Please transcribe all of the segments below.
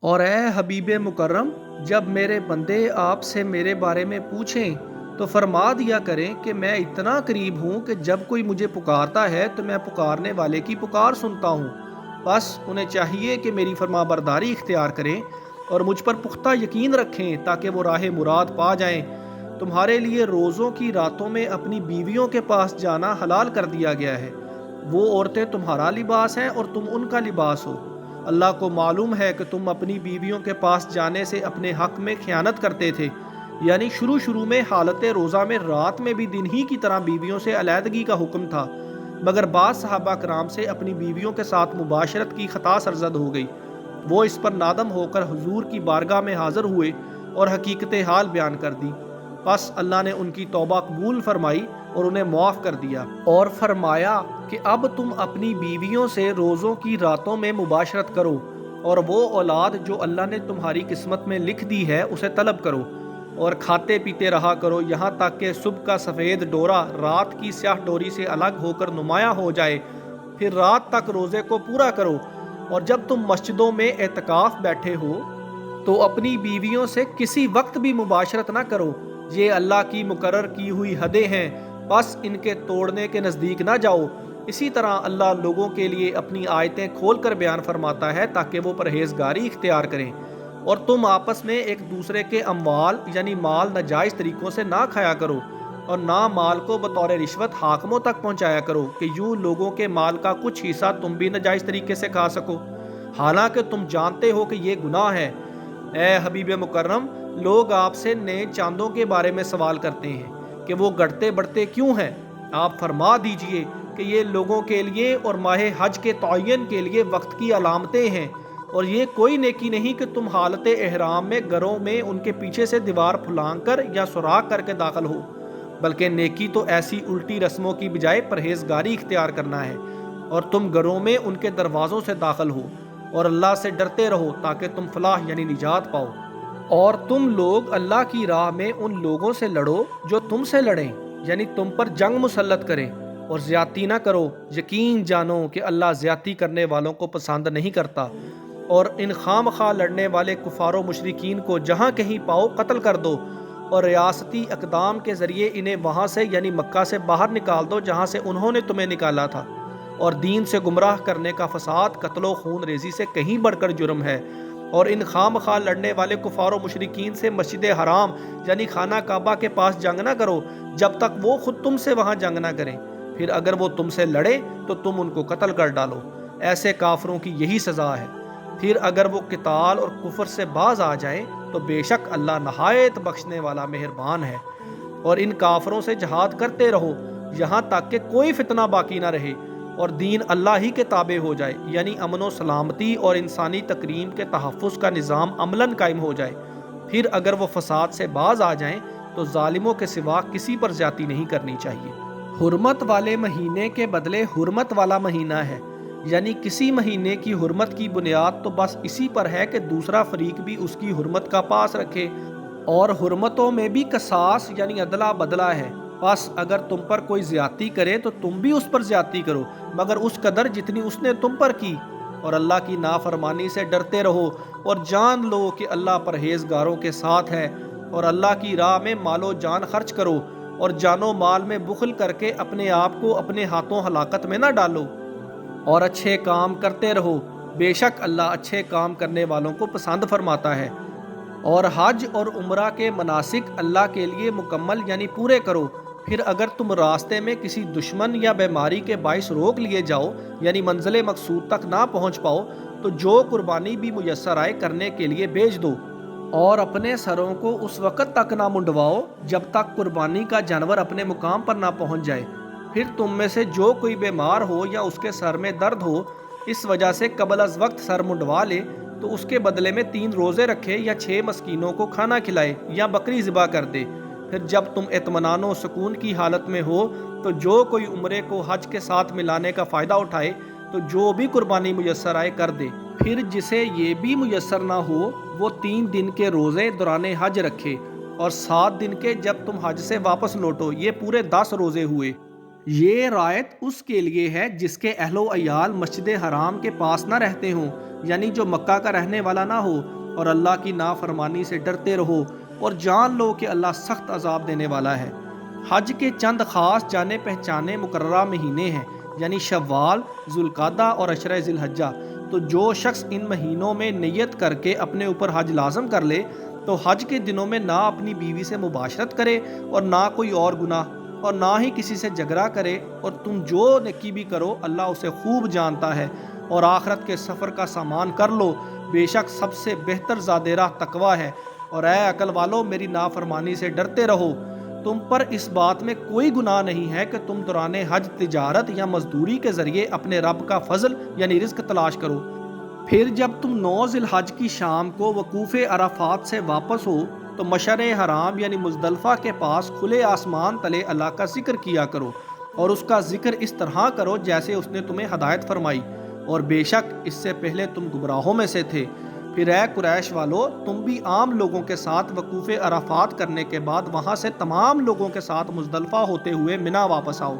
اور اے حبیب مکرم، جب میرے بندے آپ سے میرے بارے میں پوچھیں تو فرما دیا کریں کہ میں اتنا قریب ہوں کہ جب کوئی مجھے پکارتا ہے تو میں پکارنے والے کی پکار سنتا ہوں۔ بس انہیں چاہیے کہ میری فرما برداری اختیار کریں اور مجھ پر پختہ یقین رکھیں تاکہ وہ راہ مراد پا جائیں۔ تمہارے لیے روزوں کی راتوں میں اپنی بیویوں کے پاس جانا حلال کر دیا گیا ہے۔ وہ عورتیں تمہارا لباس ہیں اور تم ان کا لباس ہو۔ اللہ کو معلوم ہے کہ تم اپنی بیویوں کے پاس جانے سے اپنے حق میں خیانت کرتے تھے، یعنی شروع میں حالت روزہ میں رات میں بھی دن ہی کی طرح بیویوں سے علیحدگی کا حکم تھا، مگر بعض صحابہ کرام سے اپنی بیویوں کے ساتھ مباشرت کی خطا سرزد ہو گئی۔ وہ اس پر نادم ہو کر حضور کی بارگاہ میں حاضر ہوئے اور حقیقت حال بیان کر دی۔ پس اللہ نے ان کی توبہ قبول فرمائی اور انہیں معاف کر دیا، اور فرمایا کہ اب تم اپنی بیویوں سے روزوں کی راتوں میں مباشرت کرو، اور وہ اولاد جو اللہ نے تمہاری قسمت میں لکھ دی ہے اسے طلب کرو، اور کھاتے پیتے رہا کرو یہاں تک کہ صبح کا سفید ڈورا رات کی سیاہ ڈوری سے الگ ہو کر نمایاں ہو جائے، پھر رات تک روزے کو پورا کرو۔ اور جب تم مسجدوں میں اعتکاف بیٹھے ہو تو اپنی بیویوں سے کسی وقت بھی مباشرت نہ کرو، یہ اللہ کی مقرر کی ہوئی حدیں ہیں، بس ان کے توڑنے کے نزدیک نہ جاؤ۔ اسی طرح اللہ لوگوں کے لیے اپنی آیتیں کھول کر بیان فرماتا ہے تاکہ وہ پرہیزگاری اختیار کریں، اور تم آپس میں ایک دوسرے کے اموال یعنی مال ناجائز طریقوں سے نہ کھایا کرو، اور نہ مال کو بطور رشوت حاکموں تک پہنچایا کرو کہ یوں لوگوں کے مال کا کچھ حصہ تم بھی ناجائز طریقے سے کھا سکو، حالانکہ تم جانتے ہو کہ یہ گناہ ہے۔ اے حبیب مکرم، لوگ آپ سے نئے چاندوں کے بارے میں سوال کرتے ہیں کہ وہ گڑتے بڑھتے کیوں ہیں۔ آپ فرما دیجئے کہ یہ لوگوں کے لیے اور ماہ حج کے تعین کے لیے وقت کی علامتیں ہیں، اور یہ کوئی نیکی نہیں کہ تم حالت احرام میں گھروں میں ان کے پیچھے سے دیوار پھلانگ کر یا سوراخ کر کے داخل ہو، بلکہ نیکی تو ایسی الٹی رسموں کی بجائے پرہیزگاری اختیار کرنا ہے، اور تم گھروں میں ان کے دروازوں سے داخل ہو، اور اللہ سے ڈرتے رہو تاکہ تم فلاح یعنی نجات پاؤ۔ اور تم لوگ اللہ کی راہ میں ان لوگوں سے لڑو جو تم سے لڑیں، یعنی تم پر جنگ مسلط کریں، اور زیادتی نہ کرو، یقین جانو کہ اللہ زیادتی کرنے والوں کو پسند نہیں کرتا۔ اور ان خام خواہ لڑنے والے کفار و مشرکین کو جہاں کہیں پاؤ قتل کر دو، اور ریاستی اقدام کے ذریعے انہیں وہاں سے یعنی مکہ سے باہر نکال دو جہاں سے انہوں نے تمہیں نکالا تھا۔ اور دین سے گمراہ کرنے کا فساد قتل و خون ریزی سے کہیں بڑھ کر جرم ہے۔ اور ان خام خواہ لڑنے والے کفار و مشرکین سے مسجد حرام یعنی خانہ کعبہ کے پاس جنگ نہ کرو جب تک وہ خود تم سے وہاں جنگ نہ کریں، پھر اگر وہ تم سے لڑے تو تم ان کو قتل کر ڈالو، ایسے کافروں کی یہی سزا ہے۔ پھر اگر وہ قتال اور کفر سے باز آ جائیں تو بے شک اللہ نہایت بخشنے والا مہربان ہے۔ اور ان کافروں سے جہاد کرتے رہو یہاں تک کہ کوئی فتنہ باقی نہ رہے اور دین اللہ ہی کے تابع ہو جائے، یعنی امن و سلامتی اور انسانی تکریم کے تحفظ کا نظام عملاً قائم ہو جائے۔ پھر اگر وہ فساد سے باز آ جائیں تو ظالموں کے سوا کسی پر زیادتی نہیں کرنی چاہیے۔ حرمت والے مہینے کے بدلے حرمت والا مہینہ ہے، یعنی کسی مہینے کی حرمت کی بنیاد تو بس اسی پر ہے کہ دوسرا فریق بھی اس کی حرمت کا پاس رکھے، اور حرمتوں میں بھی قصاص یعنی عدلہ بدلہ ہے۔ بس اگر تم پر کوئی زیادتی کرے تو تم بھی اس پر زیادتی کرو، مگر اس قدر جتنی اس نے تم پر کی۔ اور اللہ کی نافرمانی سے ڈرتے رہو اور جان لو کہ اللہ پرہیزگاروں کے ساتھ ہے۔ اور اللہ کی راہ میں مال و جان خرچ کرو، اور جان و مال میں بخل کر کے اپنے آپ کو اپنے ہاتھوں ہلاکت میں نہ ڈالو، اور اچھے کام کرتے رہو، بے شک اللہ اچھے کام کرنے والوں کو پسند فرماتا ہے۔ اور حج اور عمرہ کے مناسک اللہ کے لیے مکمل یعنی پورے کرو۔ پھر اگر تم راستے میں کسی دشمن یا بیماری کے باعث روک لیے جاؤ یعنی منزل مقصود تک نہ پہنچ پاؤ تو جو قربانی بھی میسر آئے کرنے کے لیے بھیج دو، اور اپنے سروں کو اس وقت تک نہ منڈواؤ جب تک قربانی کا جانور اپنے مقام پر نہ پہنچ جائے۔ پھر تم میں سے جو کوئی بیمار ہو یا اس کے سر میں درد ہو اس وجہ سے قبل از وقت سر منڈوا لے تو اس کے بدلے میں 3 روزے رکھے یا 6 مسکینوں کو کھانا کھلائے یا بکری ذبح کر دے۔ پھر جب تم اطمینان و سکون کی حالت میں ہو تو جو کوئی عمرے کو حج کے ساتھ ملانے کا فائدہ اٹھائے تو جو بھی قربانی میسر آئے کر دے۔ پھر جسے یہ بھی میسر نہ ہو وہ 3 دن کے روزے دوران حج رکھے، اور 7 دن کے جب تم حج سے واپس لوٹو، یہ پورے 10 روزے ہوئے۔ یہ رعایت اس کے لیے ہے جس کے اہل و عیال مسجد حرام کے پاس نہ رہتے ہوں، یعنی جو مکہ کا رہنے والا نہ ہو، اور اللہ کی نافرمانی سے ڈرتے رہو اور جان لو کہ اللہ سخت عذاب دینے والا ہے۔ حج کے چند خاص جانے پہچانے مقررہ مہینے ہیں، یعنی شوال، ذوالقعدہ اور عشرہ ذی الحجہ۔ تو جو شخص ان مہینوں میں نیت کر کے اپنے اوپر حج لازم کر لے تو حج کے دنوں میں نہ اپنی بیوی سے مباشرت کرے اور نہ کوئی اور گناہ، اور نہ ہی کسی سے جھگڑا کرے، اور تم جو نیکی بھی کرو اللہ اسے خوب جانتا ہے، اور آخرت کے سفر کا سامان کر لو، بے شک سب سے بہتر زاد راہ تقوی ہے۔ اور اے عقل والو، میری نافرمانی سے ڈرتے رہو۔ تم پر اس بات میں کوئی گناہ نہیں ہے کہ تم دوران حج تجارت یا مزدوری کے ذریعے اپنے رب کا فضل یعنی رزق تلاش کرو۔ پھر جب تم 9 ذی الحج کی شام کو وقوف عرفات سے واپس ہو تو مشعر حرام یعنی مزدلفہ کے پاس کھلے آسمان تلے اللہ کا ذکر کیا کرو، اور اس کا ذکر اس طرح کرو جیسے اس نے تمہیں ہدایت فرمائی، اور بے شک اس سے پہلے تم گمراہوں میں سے تھے۔ پھر اے قریش والو، تم بھی عام لوگوں کے ساتھ وقوف عرفات کرنے کے بعد وہاں سے تمام لوگوں کے ساتھ مزدلفہ ہوتے ہوئے منا واپس آؤ،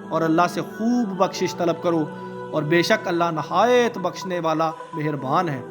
اور اللہ سے خوب بخشش طلب کرو، اور بے شک اللہ نہایت بخشنے والا مہربان ہے۔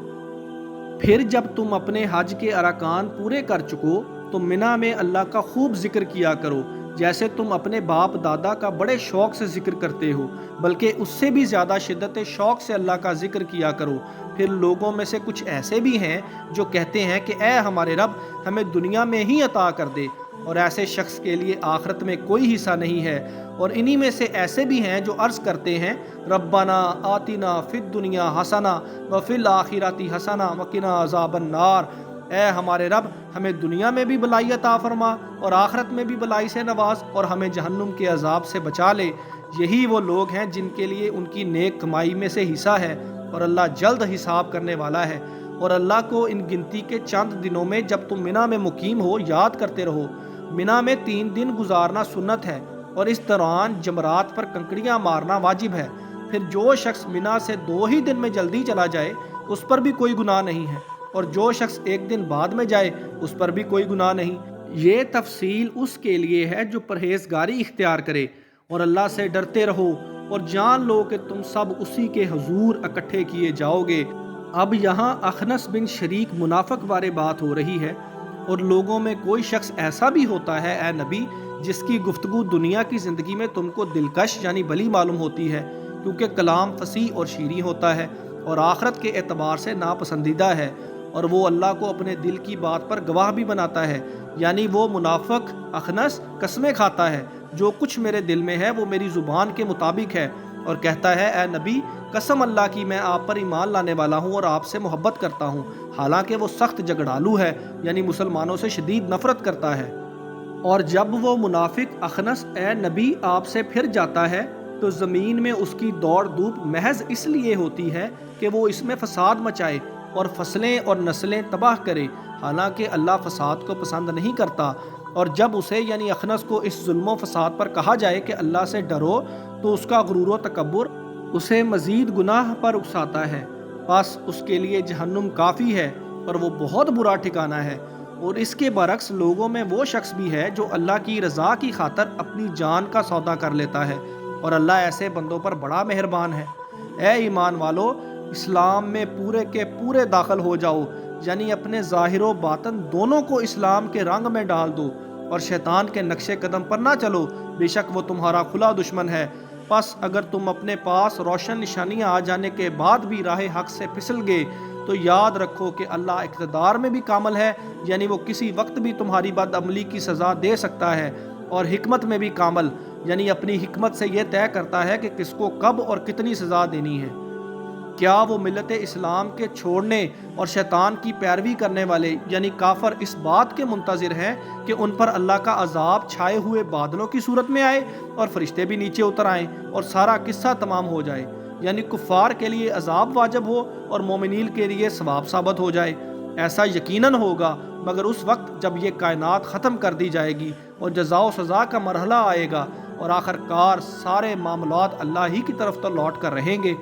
پھر جب تم اپنے حج کے ارکان پورے کر چکو تو منا میں اللہ کا خوب ذکر کیا کرو، جیسے تم اپنے باپ دادا کا بڑے شوق سے ذکر کرتے ہو، بلکہ اس سے بھی زیادہ شدت شوق سے اللہ کا ذکر کیا کرو۔ پھر لوگوں میں سے کچھ ایسے بھی ہیں جو کہتے ہیں کہ اے ہمارے رب، ہمیں دنیا میں ہی عطا کر دے، اور ایسے شخص کے لیے آخرت میں کوئی حصہ نہیں ہے۔ اور انہی میں سے ایسے بھی ہیں جو عرض کرتے ہیں ربنا آتنا فی الدنیا حسنہ وفی الآخرۃ حسنہ وقنا عذاب النار۔ اے ہمارے رب، ہمیں دنیا میں بھی بلائی عطا فرما اور آخرت میں بھی بلائی سے نواز، اور ہمیں جہنم کے عذاب سے بچا لے۔ یہی وہ لوگ ہیں جن کے لیے ان کی نیک کمائی میں سے حصہ ہے، اور اللہ جلد حساب کرنے والا ہے۔ اور اللہ کو ان گنتی کے چند دنوں میں جب تم منا میں مقیم ہو یاد کرتے رہو۔ منا میں 3 دن گزارنا سنت ہے، اور اس دوران جمرات پر کنکریاں مارنا واجب ہے۔ پھر جو شخص منا سے 2 ہی دن میں جلدی چلا جائے اس پر بھی کوئی گناہ نہیں ہے، اور جو شخص 1 دن بعد میں جائے اس پر بھی کوئی گناہ نہیں۔ یہ تفصیل اس کے لیے ہے جو پرہیزگاری اختیار کرے، اور اللہ سے ڈرتے رہو، اور جان لو کہ تم سب اسی کے حضور اکٹھے کیے جاؤ گے۔ اب یہاں اخنس بن شریک منافق بارے بات ہو رہی ہے۔ اور لوگوں میں کوئی شخص ایسا بھی ہوتا ہے اے نبی جس کی گفتگو دنیا کی زندگی میں تم کو دلکش یعنی بلی معلوم ہوتی ہے، کیونکہ کلام فصیح اور شیریں ہوتا ہے اور آخرت کے اعتبار سے ناپسندیدہ ہے، اور وہ اللہ کو اپنے دل کی بات پر گواہ بھی بناتا ہے۔ یعنی وہ منافق اخنس قسمیں کھاتا ہے، جو کچھ میرے دل میں ہے وہ میری زبان کے مطابق ہے، اور کہتا ہے اے نبی، قسم اللہ کی میں آپ پر ایمان لانے والا ہوں اور آپ سے محبت کرتا ہوں، حالانکہ وہ سخت جھگڑالو ہے، یعنی مسلمانوں سے شدید نفرت کرتا ہے۔ اور جب وہ منافق اخنس اے نبی آپ سے پھر جاتا ہے تو زمین میں اس کی دوڑ دھوپ محض اس لیے ہوتی ہے کہ وہ اس میں فساد مچائے اور فصلیں اور نسلیں تباہ کرے، حالانکہ اللہ فساد کو پسند نہیں کرتا۔ اور جب اسے یعنی اخنس کو اس ظلم و فساد پر کہا جائے کہ اللہ سے ڈرو تو اس کا غرور و تکبر اسے مزید گناہ پر اکساتا ہے، بس اس کے لیے جہنم کافی ہے اور وہ بہت برا ٹھکانہ ہے۔ اور اس کے برعکس لوگوں میں وہ شخص بھی ہے جو اللہ کی رضا کی خاطر اپنی جان کا سودا کر لیتا ہے، اور اللہ ایسے بندوں پر بڑا مہربان ہے۔ اے ایمان والو، اسلام میں پورے کے پورے داخل ہو جاؤ، یعنی اپنے ظاہر و باطن دونوں کو اسلام کے رنگ میں ڈال دو، اور شیطان کے نقش قدم پر نہ چلو، بے شک وہ تمہارا کھلا دشمن ہے۔ پس اگر تم اپنے پاس روشن نشانیاں آ جانے کے بعد بھی راہ حق سے پھسل گئے تو یاد رکھو کہ اللہ اقتدار میں بھی کامل ہے، یعنی وہ کسی وقت بھی تمہاری بد عملی کی سزا دے سکتا ہے، اور حکمت میں بھی کامل، یعنی اپنی حکمت سے یہ طے کرتا ہے کہ کس کو کب اور کتنی سزا دینی ہے۔ کیا وہ ملت اسلام کے چھوڑنے اور شیطان کی پیروی کرنے والے یعنی کافر اس بات کے منتظر ہیں کہ ان پر اللہ کا عذاب چھائے ہوئے بادلوں کی صورت میں آئے اور فرشتے بھی نیچے اتر آئیں اور سارا قصہ تمام ہو جائے، یعنی کفار کے لیے عذاب واجب ہو اور مومنین کے لیے ثواب ثابت ہو جائے؟ ایسا یقیناً ہوگا، مگر اس وقت جب یہ کائنات ختم کر دی جائے گی اور جزا و سزا کا مرحلہ آئے گا، اور آخر کار سارے معاملات اللہ ہی کی طرف تو لوٹ کر رہیں گے۔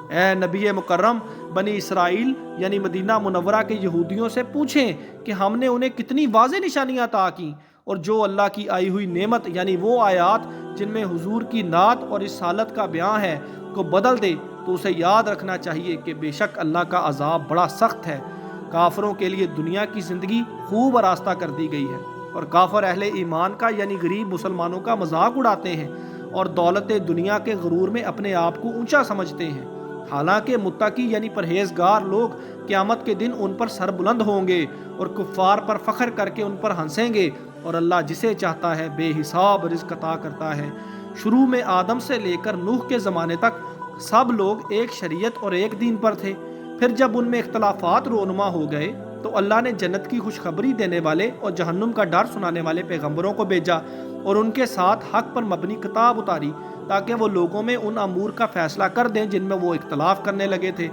اے نبی مکرم، بنی اسرائیل یعنی مدینہ منورہ کے یہودیوں سے پوچھیں کہ ہم نے انہیں کتنی واضح نشانیاں عطا کیں، اور جو اللہ کی آئی ہوئی نعمت یعنی وہ آیات جن میں حضور کی نعت اور رسالت کا بیان ہے کو بدل دے تو اسے یاد رکھنا چاہیے کہ بے شک اللہ کا عذاب بڑا سخت ہے۔ کافروں کے لیے دنیا کی زندگی خوب آراستہ کر دی گئی ہے، اور کافر اہل ایمان کا یعنی غریب مسلمانوں کا مذاق اڑاتے ہیں اور دولت دنیا کے غرور میں اپنے آپ کو اونچا سمجھتے ہیں، حالانکہ متقی یعنی پرہیزگار لوگ قیامت کے دن ان پر سر بلند ہوں گے اور کفار پر فخر کر کے ان پر ہنسیں گے، اور اللہ جسے چاہتا ہے بے حساب رزق عطا کرتا ہے۔ شروع میں آدم سے لے کر نوح کے زمانے تک سب لوگ ایک شریعت اور ایک دین پر تھے، پھر جب ان میں اختلافات رونما ہو گئے تو اللہ نے جنت کی خوشخبری دینے والے اور جہنم کا ڈر سنانے والے پیغمبروں کو بھیجا اور ان کے ساتھ حق پر مبنی کتاب اتاری تاکہ وہ لوگوں میں ان امور کا فیصلہ کر دیں جن میں وہ اختلاف کرنے لگے تھے،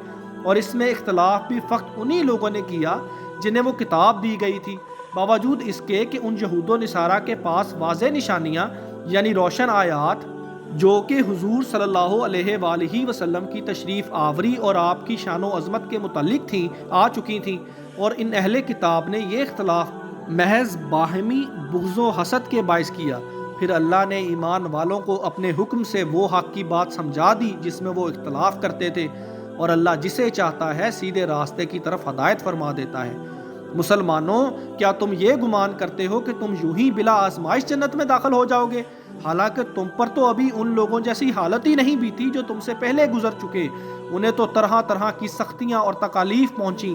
اور اس میں اختلاف بھی فقط انہی لوگوں نے کیا جنہیں وہ کتاب دی گئی تھی، باوجود اس کے کہ ان یہود و نصارہ کے پاس واضح نشانیاں یعنی روشن آیات جو کہ حضور صلی اللہ علیہ وآلہ وسلم کی تشریف آوری اور آپ کی شان و عظمت کے متعلق تھیں آ چکی تھیں، اور ان اہل کتاب نے یہ اختلاف محض باہمی بغض و حسد کے باعث کیا۔ پھر اللہ نے ایمان والوں کو اپنے حکم سے وہ حق کی بات سمجھا دی جس میں وہ اختلاف کرتے تھے، اور اللہ جسے چاہتا ہے سیدھے راستے کی طرف ہدایت فرما دیتا ہے۔ مسلمانوں، کیا تم یہ گمان کرتے ہو کہ تم یوں ہی بلا آزمائش جنت میں داخل ہو جاؤ گے؟ حالانکہ تم پر تو ابھی ان لوگوں جیسی حالت ہی نہیں بیتی جو تم سے پہلے گزر چکے، انہیں تو طرح طرح کی سختیاں اور تکالیف پہنچیں،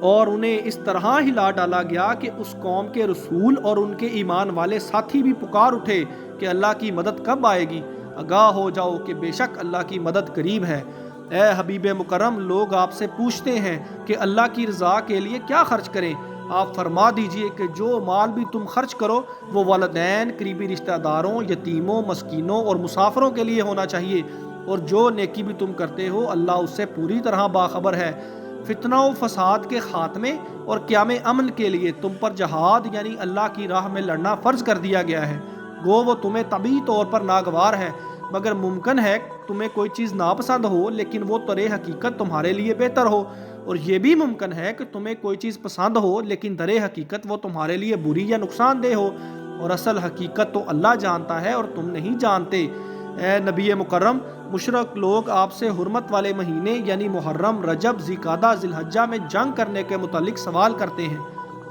اور انہیں اس طرح ہلا ڈالا گیا کہ اس قوم کے رسول اور ان کے ایمان والے ساتھی بھی پکار اٹھے کہ اللہ کی مدد کب آئے گی، آگاہ ہو جاؤ کہ بے شک اللہ کی مدد قریب ہے۔ اے حبیب مکرم، لوگ آپ سے پوچھتے ہیں کہ اللہ کی رضا کے لیے کیا خرچ کریں؟ آپ فرما دیجئے کہ جو مال بھی تم خرچ کرو وہ والدین، قریبی رشتہ داروں، یتیموں، مسکینوں اور مسافروں کے لیے ہونا چاہیے، اور جو نیکی بھی تم کرتے ہو اللہ اس سے پوری طرح باخبر ہے۔ فتنہ و فساد کے خاتمے اور قیام امن کے لیے تم پر جہاد یعنی اللہ کی راہ میں لڑنا فرض کر دیا گیا ہے، گو وہ تمہیں طبعی طور پر ناگوار ہے، مگر ممکن ہے تمہیں کوئی چیز ناپسند ہو لیکن وہ در حقیقت تمہارے لیے بہتر ہو، اور یہ بھی ممکن ہے کہ تمہیں کوئی چیز پسند ہو لیکن در حقیقت وہ تمہارے لیے بری یا نقصان دہ ہو، اور اصل حقیقت تو اللہ جانتا ہے اور تم نہیں جانتے۔ اے نبی مکرم، مشرک لوگ آپ سے حرمت والے مہینے یعنی محرم، رجب، ذوالقعدہ، ذی الحجہ میں جنگ کرنے کے متعلق سوال کرتے ہیں۔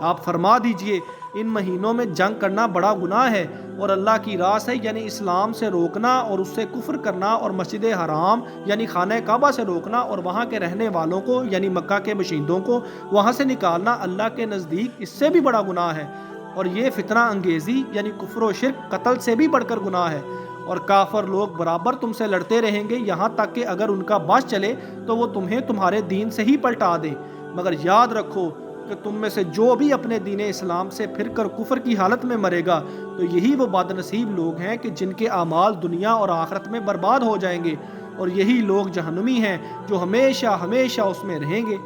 آپ فرما دیجئے ان مہینوں میں جنگ کرنا بڑا گناہ ہے، اور اللہ کی راہ سے یعنی اسلام سے روکنا اور اس سے کفر کرنا، اور مسجد حرام یعنی خانہ کعبہ سے روکنا اور وہاں کے رہنے والوں کو یعنی مکہ کے باشندوں کو وہاں سے نکالنا اللہ کے نزدیک اس سے بھی بڑا گناہ ہے، اور یہ فتنہ انگیزی یعنی کفر و شرک قتل سے بھی بڑھ کر گناہ ہے، اور کافر لوگ برابر تم سے لڑتے رہیں گے یہاں تک کہ اگر ان کا بس چلے تو وہ تمہیں تمہارے دین سے ہی پلٹا دیں، مگر یاد رکھو کہ تم میں سے جو بھی اپنے دین اسلام سے پھر کر کفر کی حالت میں مرے گا تو یہی وہ بد نصیب لوگ ہیں کہ جن کے اعمال دنیا اور آخرت میں برباد ہو جائیں گے، اور یہی لوگ جہنمی ہیں جو ہمیشہ ہمیشہ اس میں رہیں گے۔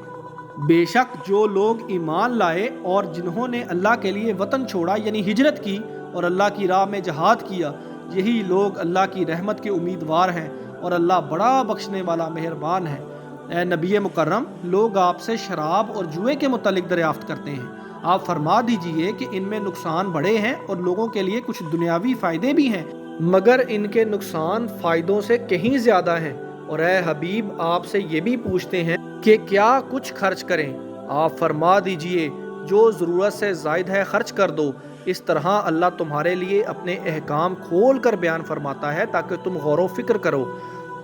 بے شک جو لوگ ایمان لائے اور جنہوں نے اللہ کے لیے وطن چھوڑا یعنی ہجرت کی اور اللہ کی راہ میں جہاد کیا، یہی لوگ اللہ کی رحمت کے امیدوار ہیں، اور اللہ بڑا بخشنے والا مہربان ہے۔ اے نبی مکرم، لوگ آپ سے شراب اور جوئے کے متعلق دریافت کرتے ہیں، آپ فرما دیجئے کہ ان میں نقصان بڑے ہیں اور لوگوں کے لیے کچھ دنیاوی فائدے بھی ہیں، مگر ان کے نقصان فائدوں سے کہیں زیادہ ہیں، اور اے حبیب آپ سے یہ بھی پوچھتے ہیں کہ کیا کچھ خرچ کریں؟ آپ فرما دیجئے جو ضرورت سے زائد ہے خرچ کر دو، اس طرح اللہ تمہارے لیے اپنے احکام کھول کر بیان فرماتا ہے تاکہ تم غور و فکر کرو،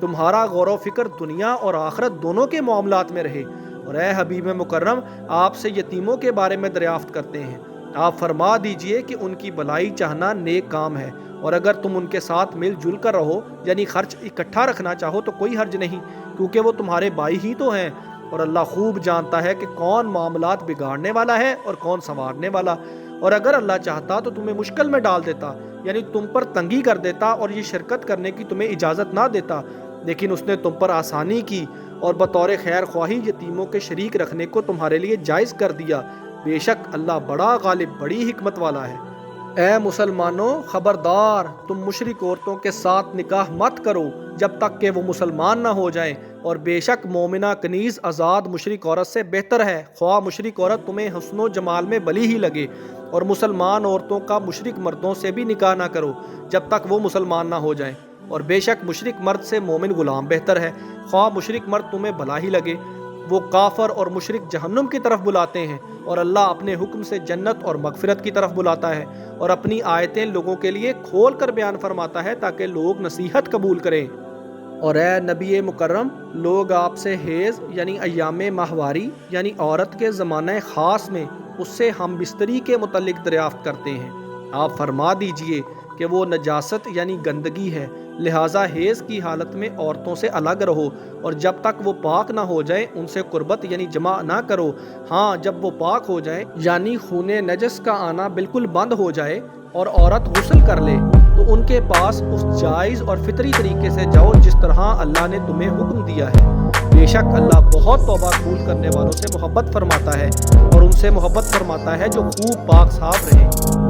تمہارا غور و فکر دنیا اور آخرت دونوں کے معاملات میں رہے۔ اور اے حبیب مکرم، آپ سے یتیموں کے بارے میں دریافت کرتے ہیں، آپ فرما دیجئے کہ ان کی بھلائی چاہنا نیک کام ہے، اور اگر تم ان کے ساتھ مل جل کر رہو یعنی خرچ اکٹھا رکھنا چاہو تو کوئی حرج نہیں، کیونکہ وہ تمہارے بھائی ہی تو ہیں، اور اللہ خوب جانتا ہے کہ کون معاملات بگاڑنے والا ہے اور کون سنوارنے والا، اور اگر اللہ چاہتا تو تمہیں مشکل میں ڈال دیتا یعنی تم پر تنگی کر دیتا اور یہ شرکت کرنے کی تمہیں اجازت نہ دیتا، لیکن اس نے تم پر آسانی کی اور بطور خیر خواہی یتیموں کے شریک رکھنے کو تمہارے لیے جائز کر دیا، بے شک اللہ بڑا غالب بڑی حکمت والا ہے۔ اے مسلمانوں خبردار، تم مشرک عورتوں کے ساتھ نکاح مت کرو جب تک کہ وہ مسلمان نہ ہو جائیں، اور بے شک مومنہ کنیز آزاد مشرک عورت سے بہتر ہے، خواہ مشرک عورت تمہیں حسن و جمال میں بلی ہی لگے۔ اور مسلمان عورتوں کا مشرک مردوں سے بھی نکاح نہ کرو جب تک وہ مسلمان نہ ہو جائیں، اور بے شک مشرک مرد سے مومن غلام بہتر ہے، خواہ مشرک مرد تمہیں بھلا ہی لگے۔ وہ کافر اور مشرک جہنم کی طرف بلاتے ہیں، اور اللہ اپنے حکم سے جنت اور مغفرت کی طرف بلاتا ہے، اور اپنی آیتیں لوگوں کے لیے کھول کر بیان فرماتا ہے تاکہ لوگ نصیحت قبول کریں۔ اور اے نبی مکرم، لوگ آپ سے حیض یعنی ایام ماہواری یعنی عورت کے زمانہ خاص میں اس سے ہم بستری کے متعلق دریافت کرتے ہیں۔ آپ فرما دیجئے کہ وہ نجاست یعنی گندگی ہے، لہٰذا حیض کی حالت میں عورتوں سے الگ رہو، اور جب تک وہ پاک نہ ہو جائیں ان سے قربت یعنی جمع نہ کرو۔ ہاں، جب وہ پاک ہو جائیں یعنی خون نجس کا آنا بالکل بند ہو جائے اور عورت غسل کر لے، تو ان کے پاس اس جائز اور فطری طریقے سے جاؤ جس طرح اللہ نے تمہیں حکم دیا ہے۔ بے شک اللہ بہت توبہ قبول کرنے والوں سے محبت فرماتا ہے، اور ان سے محبت فرماتا ہے جو خوب پاک صاف رہیں۔